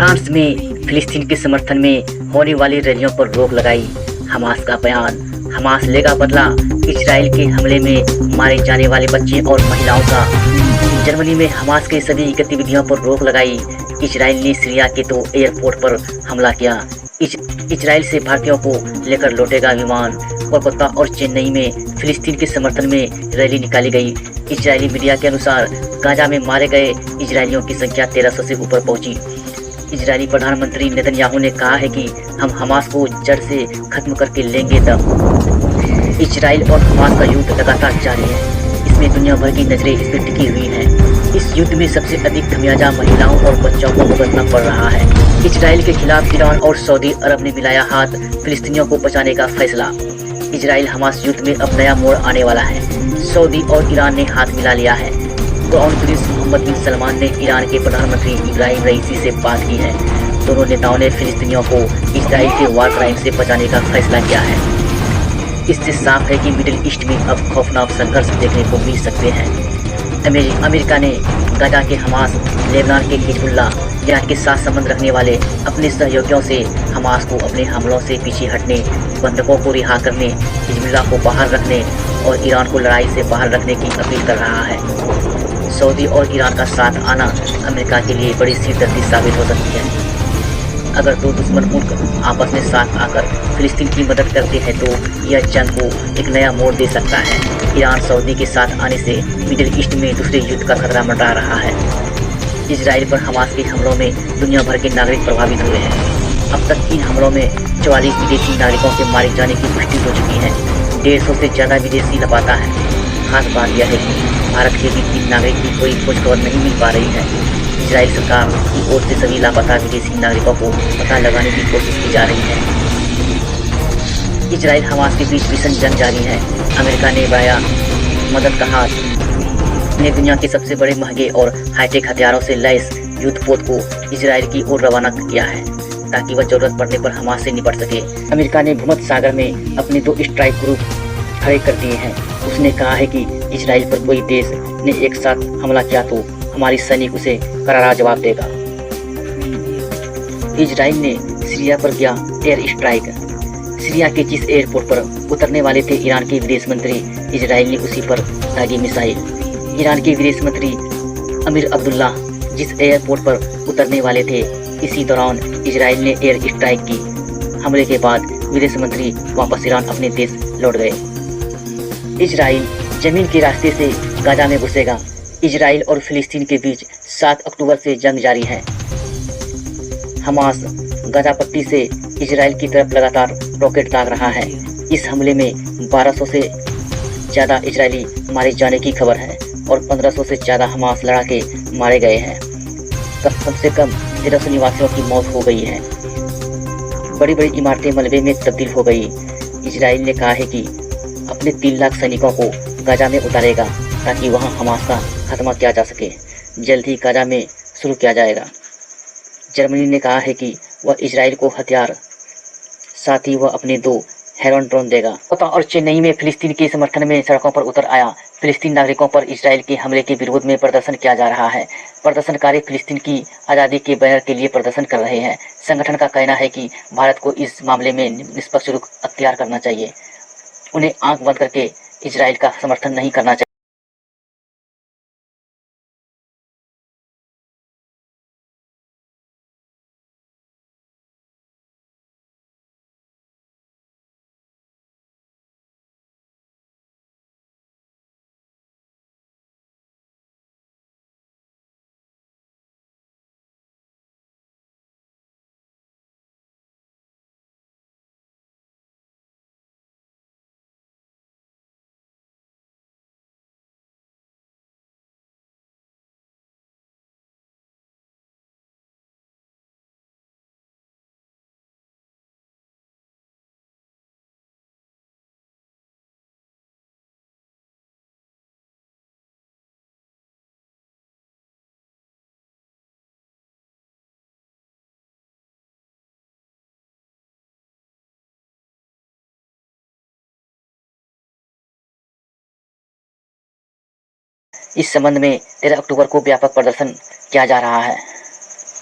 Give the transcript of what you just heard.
France में फिलिस्तीन के समर्थन में होने वाली रैलियों पर रोक लगाई। हमास का बयान, हमास लेगा बदला, इजराइल के हमले में मारे जाने वाले बच्चे और महिलाओं का। जर्मनी में हमास के सभी गतिविधियों पर रोक लगाई। इजराइल ने सीरिया के 2 एयरपोर्ट पर हमला किया। इजराइल से भारतीयों को लेकर लौटेगा विमान। कोलकाता और चेन्नई में फिलिस्तीन के समर्थन में रैली निकाली गई। इजरायली मीडिया के अनुसार गाजा में मारे गए इजरायलियों की संख्या 1300 से ऊपर पहुंची। इजरायली प्रधानमंत्री नेतन्याहू ने कहा है कि हम हमास को जड़ से खत्म करके लेंगे दम। इजराइल और हमास का युद्ध लगातार जारी है। इसमें दुनिया भर की नजरें इस पर टिकी हुई हैं। इस युद्ध में सबसे अधिक खमियाजा महिलाओं और बच्चों को भुगतना पड़ रहा है। इजराइल के खिलाफ ईरान और सऊदी अरब ने मिलाया हाथ, फिलिस्तीनियों को बचाने का फैसला। इजराइल हमास युद्ध में अब नया मोड़ आने वाला है। सऊदी और ईरान ने हाथ मिला लिया है। क्राउन प्रिंस मोहम्मद बिन सलमान ने ईरान के प्रधानमंत्री इब्राहिम रईसी से बात की है। दोनों नेताओं ने फिलिस्तीनियों को इजराइल के वार क्राइम से बचाने का फैसला किया है। इससे साफ है कि मिडिल ईस्ट में अब खौफनाक संघर्ष देखने को मिल सकते हैं। अमेरिका ने गाजा के हमास, लेबनान के हिजबुल्लाह, ईरान के साथ संबंध रखने वाले अपने सहयोगियों से हमास को अपने हमलों से पीछे हटने, बंधकों को रिहा करने, हिजबुल्लाह को बाहर रखने और ईरान को लड़ाई से बाहर रखने की अपील कर रहा है। सऊदी और ईरान का साथ आना अमेरिका के लिए बड़ी सिरदर्दी साबित हो सकती है। अगर 2 दुश्मन मुल्क आपस में साथ आकर फिलिस्तीन की मदद करते हैं तो यह जंग को एक नया मोड़ दे सकता है। ईरान सऊदी के साथ आने से मिडिल ईस्ट में दूसरे युद्ध का खतरा मंडरा रहा है। इजराइल पर हमास के हमलों में दुनिया भर के नागरिक प्रभावित हुए हैं। अब तक इन हमलों में 44 विदेशी नागरिकों के मारे जाने की पुष्टि हो चुकी है। 150 से ज़्यादा विदेशी लापता है। खास बात यह है कि भारत के भी 3 नागरिक की कोई खोज खबर नहीं मिल पा रही है। इजराइल सरकार की ओर से सभी लापता विदेशी नागरिकों को पता लगाने की कोशिश की जा रही है। इजराइल हमास के बीच भीषण जंग जारी है। अमेरिका ने बढ़ाया मदद का हाथ, ने दुनिया के सबसे बड़े महंगे और हाईटेक हथियारों से लैस युद्धपोत को इजराइल की ओर रवाना किया है ताकि वह जरूरत पड़ने पर हमास से निपट सके। अमेरिका ने भूमध्य सागर में अपने 2 स्ट्राइक ग्रुप खड़े कर दिए हैं। उसने कहा है कि इजराइल पर कोई देश ने एक साथ हमला किया तो हमारी सैनिक उसे करारा जवाब देगा। इजराइल ने सीरिया पर किया एयर स्ट्राइक। सीरिया के जिस एयरपोर्ट पर उतरने वाले थे ईरान के विदेश मंत्री, इजराइल ने उसी पर दागी मिसाइल। ईरान के विदेश मंत्री अमीर अब्दुल्ला जिस एयरपोर्ट पर उतरने वाले थे, इसी दौरान इजराइल ने एयर स्ट्राइक की। हमले के बाद विदेश मंत्री वापस ईरान अपने देश लौट गए। इजराइल जमीन के रास्ते से गाजा में घुसेगा। इजराइल और फिलिस्तीन के बीच 7 अक्टूबर से जंग जारी है। हमास गाजा पट्टी से इजराइल की तरफ लगातार रॉकेट दाग रहा है। इस हमले में 1200 से ज़्यादा इजरायली मारे जाने की खबर है और 1500 से ज़्यादा हमास लड़ाके मारे गए हैं। कम से कम 1300 निवासियों की मौत हो गई है। बड़ी बड़ी इमारतें मलबे में तब्दील हो गई। इजराइल ने कहा है कि अपने 3 लाख सैनिकों को गाजा में उतारेगा ताकि वहां हमास का खात्मा किया जा सके। जल्द ही गाजा में शुरू किया जाएगा। जर्मनी ने कहा है कि वह इजराइल को हथियार, साथ ही वह अपने 2 हेरॉन ड्रोन देगा। कोलकाता और चेन्नई में फिलिस्तीन के समर्थन में सड़कों पर उतर आया। फिलिस्तीन नागरिकों पर इजराइल के हमले के विरोध में प्रदर्शन किया जा रहा है। प्रदर्शनकारी फिलिस्तीन की आज़ादी के बैनर के लिए प्रदर्शन कर रहे हैं। संगठन का कहना है कि भारत को इस मामले में निष्पक्ष रुख अख्तियार करना चाहिए। उन्हें आंख बंद करके इजराइल का समर्थन नहीं करना चाहिए। इस संबंध में 13 अक्टूबर को व्यापक प्रदर्शन किया जा रहा है।